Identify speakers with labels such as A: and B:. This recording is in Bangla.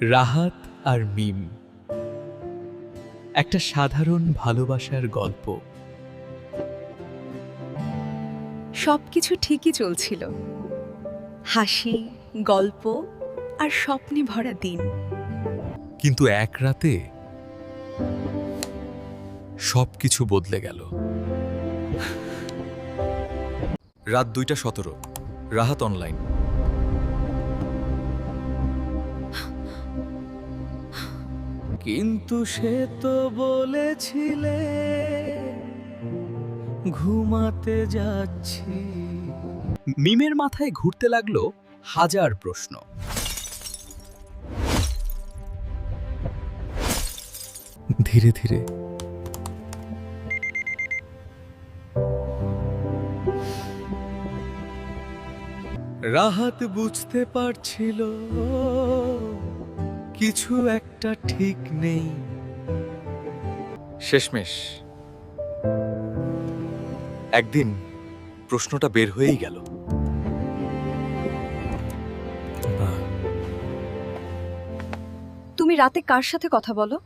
A: রাহাত আর মিম, একটা সাধারণ ভালোবাসার গল্প।
B: সবকিছু ঠিকই চলছিল, হাসি, গল্প আর স্বপ্নে ভরা দিন।
A: কিন্তু এক রাতে সবকিছু বদলে গেল। রাত 2:17, রাহাত অনলাইন।
C: কিন্তু সে তো বলেছিলে ঘুমাতে যাচ্ছি।
A: মিমের মাথায় ঘুরতে লাগলো হাজার প্রশ্ন। ধীরে ধীরে
C: রাহাত বুঝতে পারছিল কিছু একটা ঠিক নেই।
A: শেষমেশ একদিন প্রশ্নটা বের হয়েই গেল।
B: তুমি রাতে কার সাথে কথা বলো?